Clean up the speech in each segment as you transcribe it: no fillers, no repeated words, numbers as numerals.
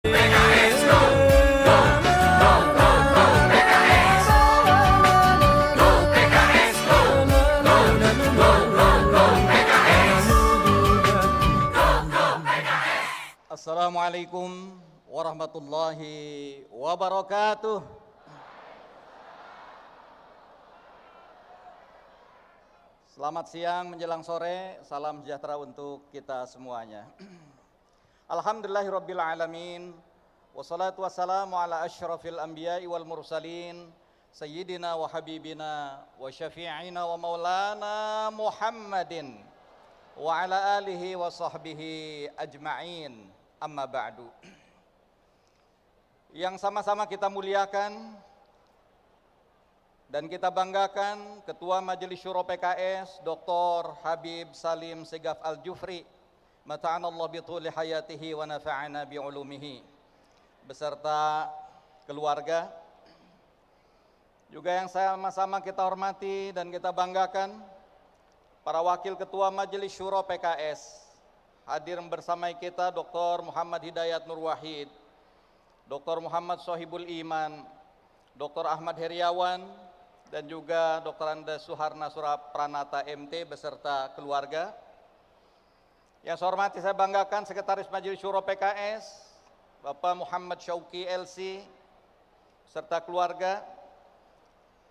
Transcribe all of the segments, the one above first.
PKS go, go, go, go, go PKS. Go PKS go, go, go, go, go PKS. Go, go PKS. Assalamualaikum warahmatullahi wabarakatuh. Selamat siang menjelang sore, salam sejahtera untuk kita semuanya. Alhamdulillahirabbil alamin, wassalatu wassalamu ala asyrafil anbiya'i wal mursalin, sayyidina wa habibina wa syafi'ina wa maulana Muhammadin wa ala alihi wa sahbihi ajma'in. Amma ba'du. Yang sama-sama kita muliakan dan kita banggakan Ketua Majelis Syuro PKS Dr. Habib Salim Segaf Al-Jufri, mata'anallah bituli hayatihi wa nafa'ana bi'ulumihi, beserta keluarga. Juga yang sama-sama kita hormati dan kita banggakan para wakil Ketua Majelis Syuro PKS. Hadir bersama kita Dr. Muhammad Hidayat Nur Wahid, Dr. Muhammad Sohibul Iman, Dr. Ahmad Heriawan, dan juga Dr. Andes Suharna Surapranata MT beserta keluarga. Yang saya hormati, saya banggakan Sekretaris Majelis Syuro PKS, Bapak Muhammad Syauqi LC, serta keluarga.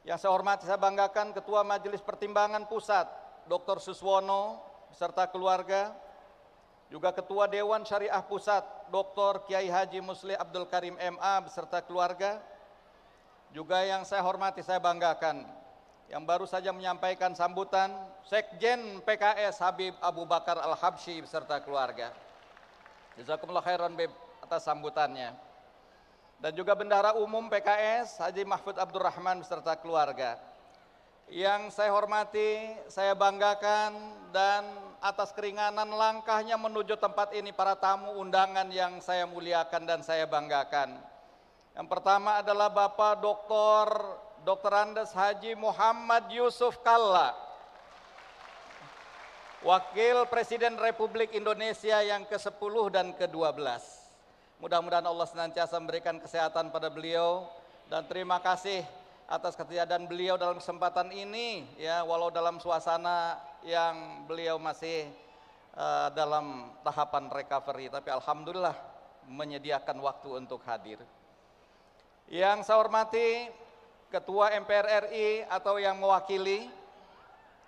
Yang saya hormati, saya banggakan Ketua Majelis Pertimbangan Pusat, Dr. Suswono, beserta keluarga. Juga Ketua Dewan Syariah Pusat, Dr. Kiai Haji Muslih Abdul Karim MA, beserta keluarga. Juga yang saya hormati, saya banggakan, yang baru saja menyampaikan sambutan, Sekjen PKS Habib Abu Bakar Al-Habsyi beserta keluarga. Jazakumullah khairan Beb atas sambutannya. Dan juga Bendahara Umum PKS Haji Mahfud Abdurrahman beserta keluarga. Yang saya hormati, saya banggakan, dan atas keringanan langkahnya menuju tempat ini para tamu undangan yang saya muliakan dan saya banggakan. Yang pertama adalah Bapak Dr. Andes Haji Muhammad Yusuf Kalla, Wakil Presiden Republik Indonesia yang ke-10 dan ke-12. Mudah-mudahan Allah senantiasa memberikan kesehatan pada beliau, dan terima kasih atas ketiadaan beliau dalam kesempatan ini, ya, walau dalam suasana yang beliau masih dalam tahapan recovery, tapi alhamdulillah menyediakan waktu untuk hadir. Yang saya hormati Ketua MPR RI atau yang mewakili,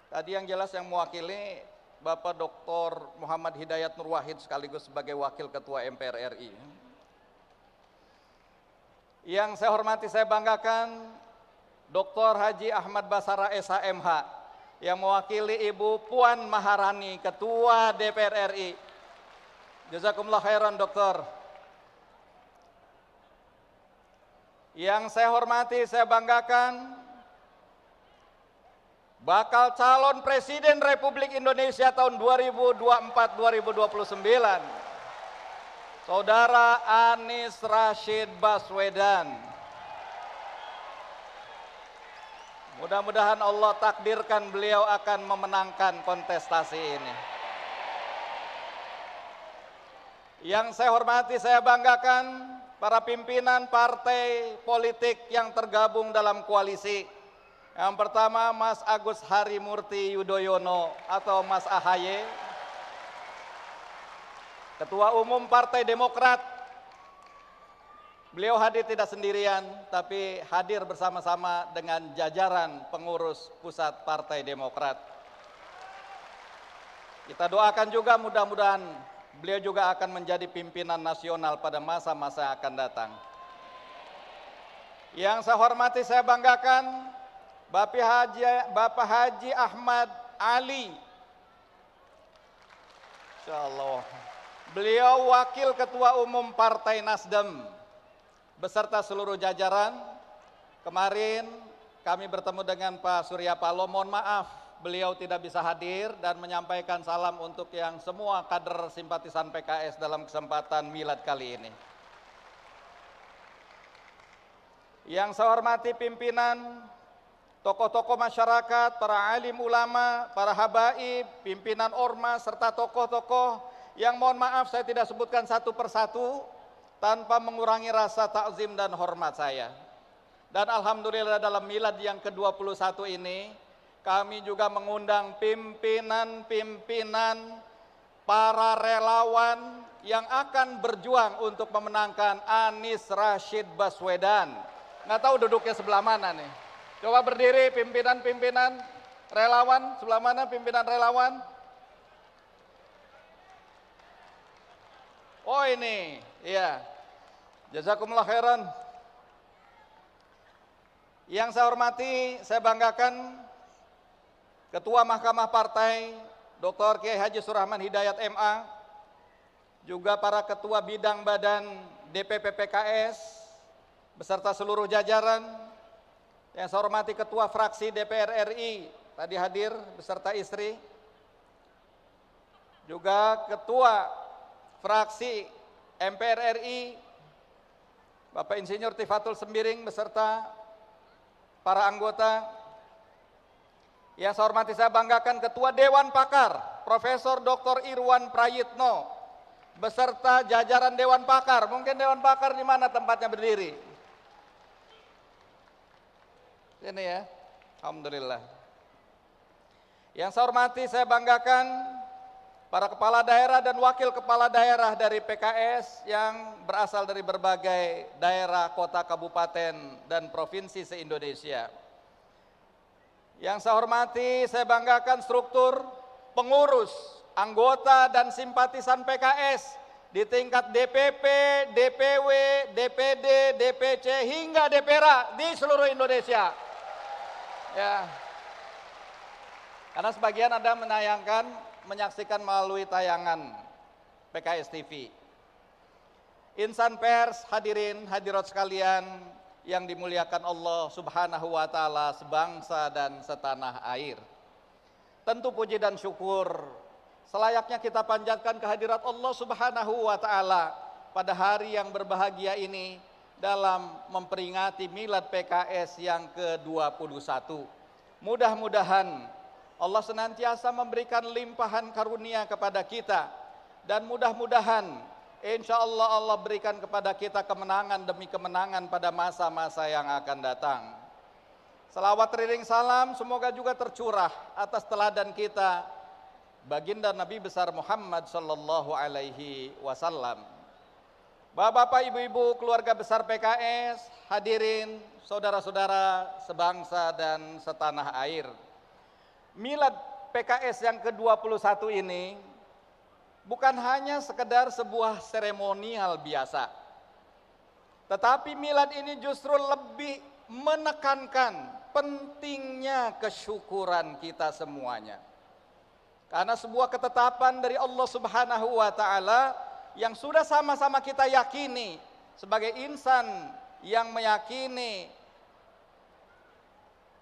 tadi yang jelas yang mewakili Bapak Dr. Muhammad Hidayat Nur Wahid sekaligus sebagai Wakil Ketua MPR RI. Yang saya hormati, saya banggakan Dr. Haji Ahmad Basara SHMH yang mewakili Ibu Puan Maharani, Ketua DPR RI. Jazakumullah khairan Dokter. Yang saya hormati, saya banggakan bakal calon Presiden Republik Indonesia tahun 2024-2029, Saudara Anies Rashid Baswedan. Mudah-mudahan Allah takdirkan beliau akan memenangkan kontestasi ini. Yang saya hormati, saya banggakan para pimpinan partai politik yang tergabung dalam koalisi. Yang pertama Mas Agus Harimurti Yudhoyono atau Mas AHY, Ketua Umum Partai Demokrat. Beliau hadir tidak sendirian, tapi hadir bersama-sama dengan jajaran pengurus pusat Partai Demokrat. Kita doakan juga mudah-mudahan beliau juga akan menjadi pimpinan nasional pada masa-masa yang akan datang. Yang saya hormati, saya banggakan Bapak Haji Ahmad Ali. Insyaallah. Beliau Wakil Ketua Umum Partai Nasdem beserta seluruh jajaran. Kemarin kami bertemu dengan Pak Surya Paloh, mohon maaf beliau tidak bisa hadir dan menyampaikan salam untuk yang semua kader simpatisan PKS dalam kesempatan milad kali ini. Yang saya hormati pimpinan, tokoh-tokoh masyarakat, para alim ulama, para habaib, pimpinan ormas, serta tokoh-tokoh yang mohon maaf saya tidak sebutkan satu persatu, tanpa mengurangi rasa takzim dan hormat saya. Dan alhamdulillah dalam milad yang ke-21 ini, kami juga mengundang pimpinan-pimpinan para relawan yang akan berjuang untuk memenangkan Anies Rashid Baswedan. Nggak tahu duduknya sebelah mana nih. Coba berdiri pimpinan-pimpinan relawan, sebelah mana pimpinan relawan? Oh ini, iya. Jazakumullah khairan. Yang saya hormati, saya banggakan Ketua Mahkamah Partai Dr. Kiai Haji Surahman Hidayat MA, juga para ketua bidang badan DPP PKS beserta seluruh jajaran. Yang saya hormati Ketua Fraksi DPR RI tadi hadir beserta istri, juga Ketua Fraksi MPR RI Bapak Insinyur Tifatul Sembiring beserta para anggota. Yang saya hormati, saya banggakan Ketua Dewan Pakar Profesor Dr. Irwan Prayitno beserta jajaran Dewan Pakar. Mungkin Dewan Pakar di mana tempatnya berdiri? Ini ya, alhamdulillah. Yang saya hormati, saya banggakan para kepala daerah dan wakil kepala daerah dari PKS yang berasal dari berbagai daerah, kota, kabupaten, dan provinsi se-Indonesia. Yang saya hormati, saya banggakan struktur pengurus, anggota, dan simpatisan PKS di tingkat DPP, DPW, DPD, DPC, hingga DPRA di seluruh Indonesia. Ya, karena sebagian ada menyaksikan melalui tayangan PKS TV. Insan pers, hadirin hadirat sekalian yang dimuliakan Allah Subhanahu wa taala sebangsa dan setanah air. Tentu puji dan syukur selayaknya kita panjatkan kehadirat Allah Subhanahu wa taala pada hari yang berbahagia ini dalam memperingati milad PKS yang ke-21. Mudah-mudahan Allah senantiasa memberikan limpahan karunia kepada kita, dan mudah-mudahan insya Allah Allah berikan kepada kita kemenangan demi kemenangan pada masa-masa yang akan datang. Salawat teriring salam semoga juga tercurah atas teladan kita baginda Nabi besar Muhammad sallallahu alaihi wasallam. Bapak-bapak, ibu-ibu, keluarga besar PKS, hadirin, saudara-saudara sebangsa dan setanah air. Milad PKS yang ke-21 ini bukan hanya sekedar sebuah seremonial biasa, tetapi milad ini justru lebih menekankan pentingnya kesyukuran kita semuanya. Karena sebuah ketetapan dari Allah Subhanahu wa taala yang sudah sama-sama kita yakini sebagai insan yang meyakini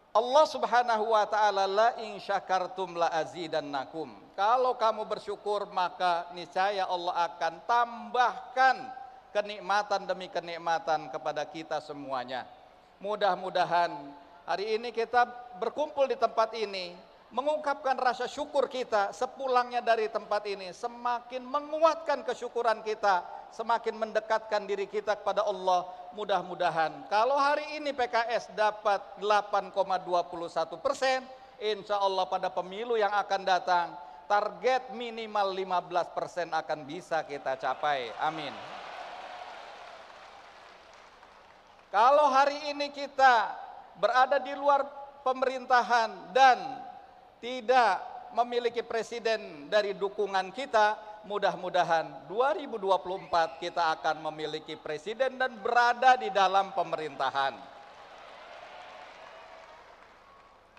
Allah Subhanahu wa taala, la in syakartum la azidannakum. Kalau kamu bersyukur maka niscaya Allah akan tambahkan kenikmatan demi kenikmatan kepada kita semuanya. Mudah-mudahan hari ini kita berkumpul di tempat ini mengungkapkan rasa syukur kita sepulangnya dari tempat ini, semakin menguatkan kesyukuran kita, semakin mendekatkan diri kita kepada Allah. Mudah-mudahan kalau hari ini PKS dapat 8,21%, insya Allah pada pemilu yang akan datang target minimal 15% akan bisa kita capai. Amin. Kalau hari ini kita berada di luar pemerintahan dan tidak memiliki presiden dari dukungan kita, mudah-mudahan 2024 kita akan memiliki presiden dan berada di dalam pemerintahan.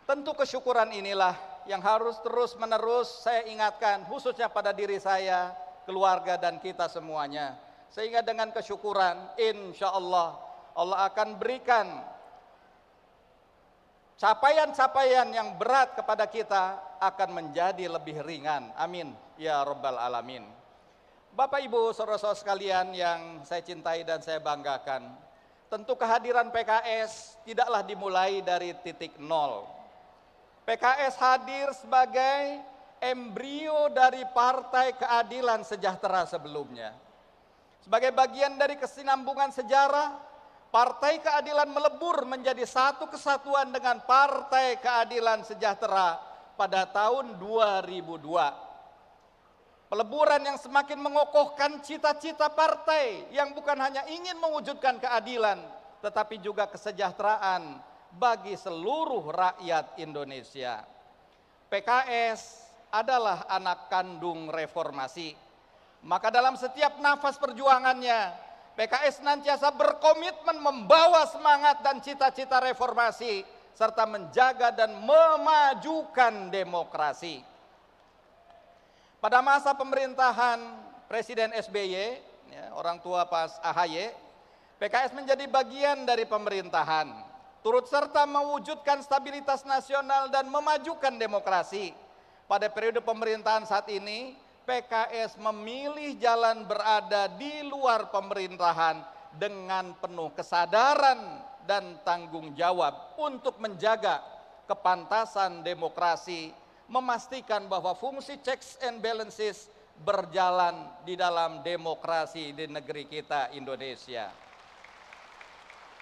Tentu kesyukuran inilah yang harus terus-menerus saya ingatkan, khususnya pada diri saya, keluarga, dan kita semuanya. Sehingga dengan kesyukuran, insya Allah, Allah akan berikan capaian-capaian yang berat kepada kita akan menjadi lebih ringan. Amin ya rabbal alamin. Bapak Ibu saudara-saudara sekalian yang saya cintai dan saya banggakan, tentu kehadiran PKS tidaklah dimulai dari titik nol. PKS hadir sebagai embrio dari Partai Keadilan Sejahtera sebelumnya. Sebagai bagian dari kesinambungan sejarah, Partai Keadilan melebur menjadi satu kesatuan dengan Partai Keadilan Sejahtera pada tahun 2002. Peleburan yang semakin mengokohkan cita-cita partai yang bukan hanya ingin mewujudkan keadilan, tetapi juga kesejahteraan bagi seluruh rakyat Indonesia. PKS adalah anak kandung reformasi. Maka dalam setiap nafas perjuangannya, PKS senantiasa berkomitmen membawa semangat dan cita-cita reformasi, serta menjaga dan memajukan demokrasi. Pada masa pemerintahan Presiden SBY, orang tua pas AHY, PKS menjadi bagian dari pemerintahan, turut serta mewujudkan stabilitas nasional dan memajukan demokrasi. Pada periode pemerintahan saat ini, PKS memilih jalan berada di luar pemerintahan dengan penuh kesadaran dan tanggung jawab untuk menjaga kepantasan demokrasi, memastikan bahwa fungsi checks and balances berjalan di dalam demokrasi di negeri kita Indonesia.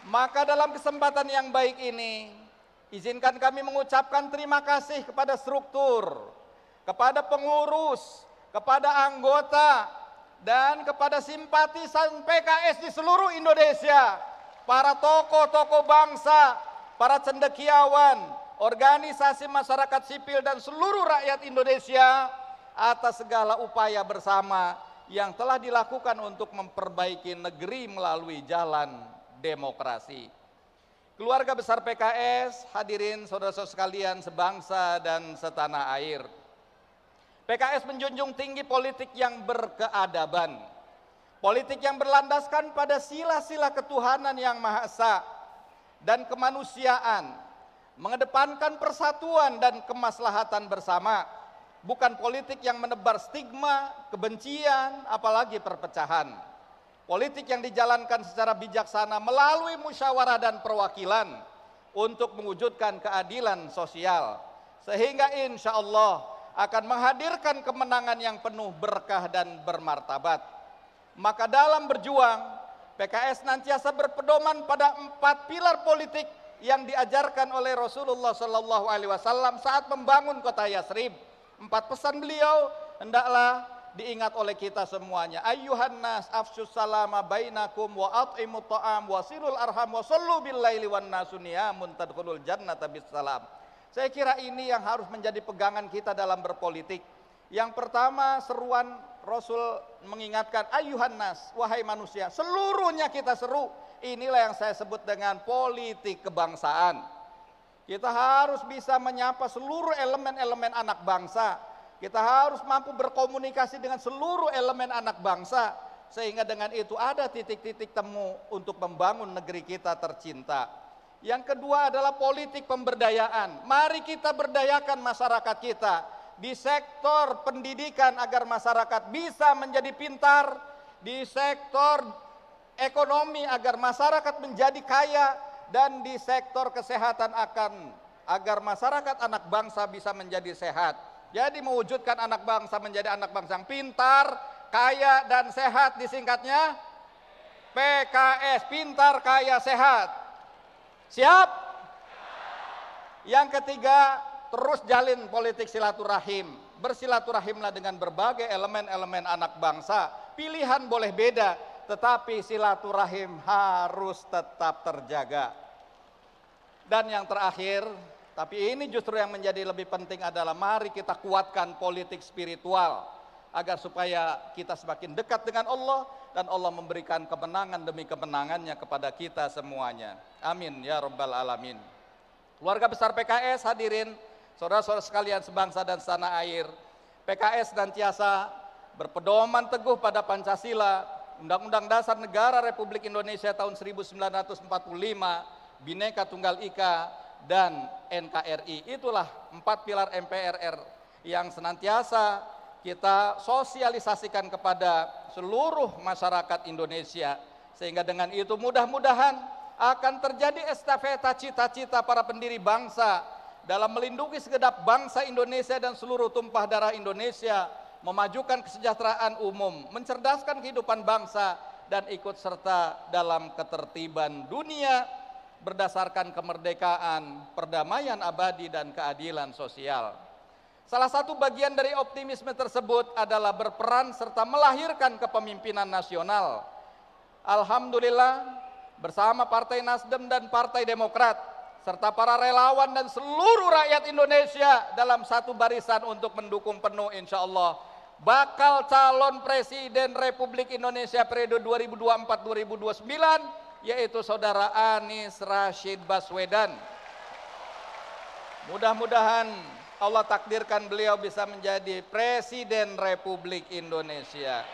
Maka dalam kesempatan yang baik ini, izinkan kami mengucapkan terima kasih kepada struktur, kepada pengurus, kepada anggota, dan kepada simpatisan PKS di seluruh Indonesia, para tokoh-tokoh bangsa, para cendekiawan, organisasi masyarakat sipil dan seluruh rakyat Indonesia atas segala upaya bersama yang telah dilakukan untuk memperbaiki negeri melalui jalan demokrasi. Keluarga besar PKS, hadirin saudara-saudara sekalian sebangsa dan setanah air. PKS menjunjung tinggi politik yang berkeadaban, politik yang berlandaskan pada sila-sila ketuhanan yang Maha Esa dan kemanusiaan, mengedepankan persatuan dan kemaslahatan bersama, bukan politik yang menebar stigma, kebencian, apalagi perpecahan. Politik yang dijalankan secara bijaksana melalui musyawarah dan perwakilan untuk mewujudkan keadilan sosial, sehingga insya Allah akan menghadirkan kemenangan yang penuh berkah dan bermartabat. Maka dalam berjuang, PKS nantiasa berpedoman pada 4 pilar politik yang diajarkan oleh Rasulullah Sallallahu Alaihi Wasallam saat membangun kota Yathrib. 4 pesan beliau hendaklah diingat oleh kita semuanya. Ayyuhan nas afsyus salama bainakum wa at'imut ta'am wa silul arham wa sallu bil laili wan nasu niyamun tadkhulul jannata bis salam. Saya kira ini yang harus menjadi pegangan kita dalam berpolitik. Yang pertama, seruan Rasul mengingatkan, ayyuhan nas, wahai manusia, seluruhnya kita seru. Inilah yang saya sebut dengan politik kebangsaan. Kita harus bisa menyapa seluruh elemen-elemen anak bangsa. Kita harus mampu berkomunikasi dengan seluruh elemen anak bangsa, sehingga dengan itu ada titik-titik temu untuk membangun negeri kita tercinta. Yang kedua adalah politik pemberdayaan. Mari kita berdayakan masyarakat kita di sektor pendidikan agar masyarakat bisa menjadi pintar, di sektor ekonomi agar masyarakat menjadi kaya, dan di sektor kesehatan agar masyarakat anak bangsa bisa menjadi sehat. Jadi mewujudkan anak bangsa menjadi anak bangsa yang pintar, kaya, dan sehat, disingkatnya PKS, pintar, kaya, sehat. Siap? Yang ketiga, terus jalin politik silaturahim. Bersilaturahimlah dengan berbagai elemen-elemen anak bangsa. Pilihan boleh beda, tetapi silaturahim harus tetap terjaga. Dan yang terakhir, tapi ini justru yang menjadi lebih penting adalah mari kita kuatkan politik spiritual agar supaya kita semakin dekat dengan Allah dan Allah memberikan kemenangan demi kemenangannya kepada kita semuanya. Amin ya rabbal alamin. Keluarga besar PKS, hadirin, saudara-saudara sekalian sebangsa dan setanah air, PKS senantiasa berpedoman teguh pada Pancasila, Undang-Undang Dasar Negara Republik Indonesia tahun 1945, Bhinneka Tunggal Ika, dan NKRI. Itulah 4 pilar MPRR yang senantiasa kita sosialisasikan kepada seluruh masyarakat Indonesia, sehingga dengan itu mudah-mudahan akan terjadi estafeta cita-cita para pendiri bangsa dalam melindungi segenap bangsa Indonesia dan seluruh tumpah darah Indonesia memajukan kesejahteraan umum, mencerdaskan kehidupan bangsa, dan ikut serta dalam ketertiban dunia berdasarkan kemerdekaan, perdamaian abadi, dan keadilan sosial. Salah satu bagian dari optimisme tersebut adalah berperan serta melahirkan kepemimpinan nasional. Alhamdulillah, bersama Partai Nasdem dan Partai Demokrat, serta para relawan dan seluruh rakyat Indonesia dalam satu barisan untuk mendukung penuh insya Allah bakal calon Presiden Republik Indonesia periode 2024-2029, yaitu Saudara Anies Rashid Baswedan. Mudah-mudahan Allah takdirkan beliau bisa menjadi Presiden Republik Indonesia.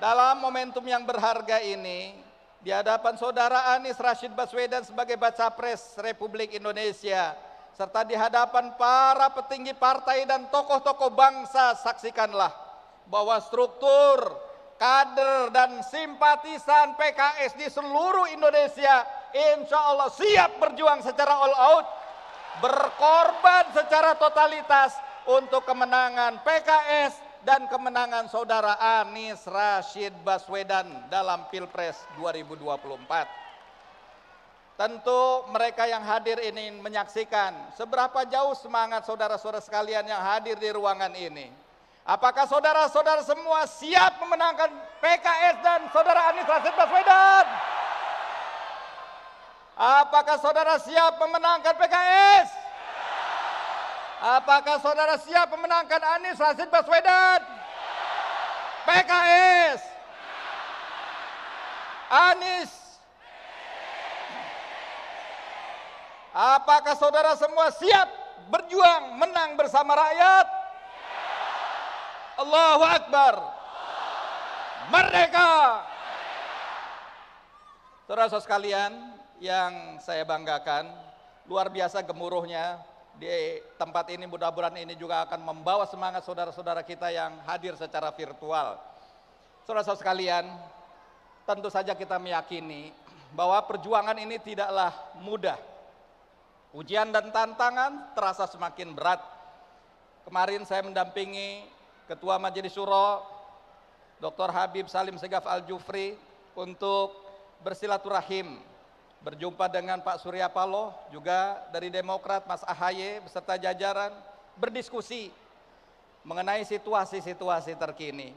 Dalam momentum yang berharga ini, di hadapan Saudara Anies Rashid Baswedan sebagai Baca Pres Republik Indonesia, serta di hadapan para petinggi partai dan tokoh-tokoh bangsa, saksikanlah bahwa struktur, kader, dan simpatisan PKS di seluruh Indonesia insya Allah siap berjuang secara all out, berkorban secara totalitas untuk kemenangan PKS dan kemenangan Saudara Anies Rashid Baswedan dalam Pilpres 2024. Tentu mereka yang hadir ini menyaksikan seberapa jauh semangat saudara-saudara sekalian yang hadir di ruangan ini. Apakah saudara-saudara semua siap memenangkan PKS dan Saudara Anies Rashid Baswedan? Apakah saudara siap memenangkan PKS? Apakah saudara siap memenangkan Anies Rashid Baswedan? PKS, Anies. Apakah saudara semua siap berjuang menang bersama rakyat? Allahu Akbar. Merdeka. Saudara-saudara sekalian yang saya banggakan, luar biasa gemuruhnya di tempat ini. Mudah-mudahan ini juga akan membawa semangat saudara-saudara kita yang hadir secara virtual. Saudara-saudara sekalian, tentu saja kita meyakini bahwa perjuangan ini tidaklah mudah. Ujian dan tantangan terasa semakin berat. Kemarin saya mendampingi Ketua Majelis Syuro Dr. Habib Salim Segaf Al-Jufri untuk bersilaturahim, berjumpa dengan Pak Surya Paloh, juga dari Demokrat Mas Ahaye beserta jajaran, berdiskusi mengenai situasi-situasi terkini.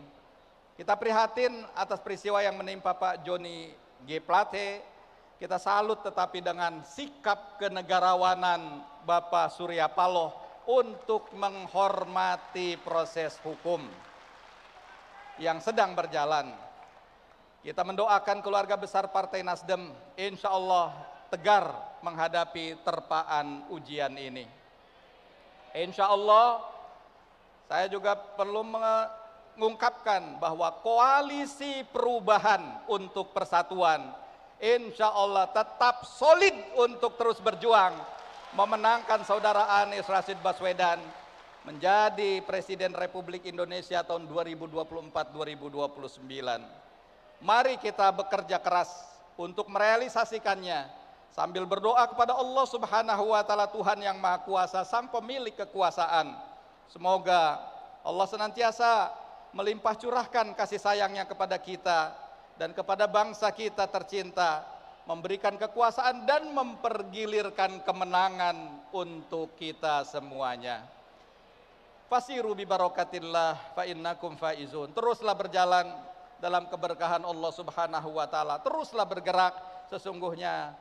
Kita prihatin atas peristiwa yang menimpa Pak Joni G. Plate. Kita salut tetapi dengan sikap kenegarawanan Bapak Surya Paloh untuk menghormati proses hukum yang sedang berjalan. Kita mendoakan keluarga besar Partai Nasdem insya Allah tegar menghadapi terpaan ujian ini. Insya Allah saya juga perlu mengungkapkan bahwa koalisi perubahan untuk persatuan insya Allah tetap solid untuk terus berjuang memenangkan Saudara Anies Rashid Baswedan menjadi Presiden Republik Indonesia tahun 2024-2029. Mari kita bekerja keras untuk merealisasikannya sambil berdoa kepada Allah Subhanahu wa Ta'ala, Tuhan yang Maha Kuasa, Sang Pemilik kekuasaan. Semoga Allah senantiasa melimpah curahkan kasih sayangnya kepada kita dan kepada bangsa kita tercinta, memberikan kekuasaan dan mempergilirkan kemenangan untuk kita semuanya. Fasiru bi barakatillah fa innakum faizun. Teruslah berjalan dalam keberkahan Allah Subhanahu wa Ta'ala. Teruslah bergerak, sesungguhnya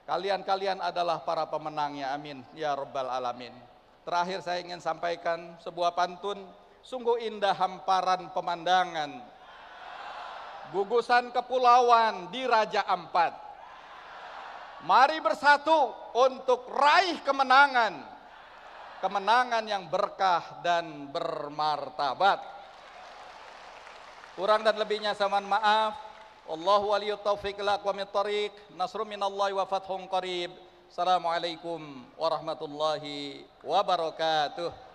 kalian adalah para pemenangnya. Amin ya rabbal alamin. Terakhir saya ingin sampaikan sebuah pantun. Sungguh indah hamparan pemandangan, gugusan kepulauan di Raja Ampat. Mari bersatu untuk raih kemenangan, kemenangan yang berkah dan bermartabat. Kurang dan lebihnya saya mohon maaf. Wallahu waliyut taufiq wal aqwamit thoriq. Nasrun minallahi wa fathun qarib. Assalamualaikum warahmatullahi wabarakatuh.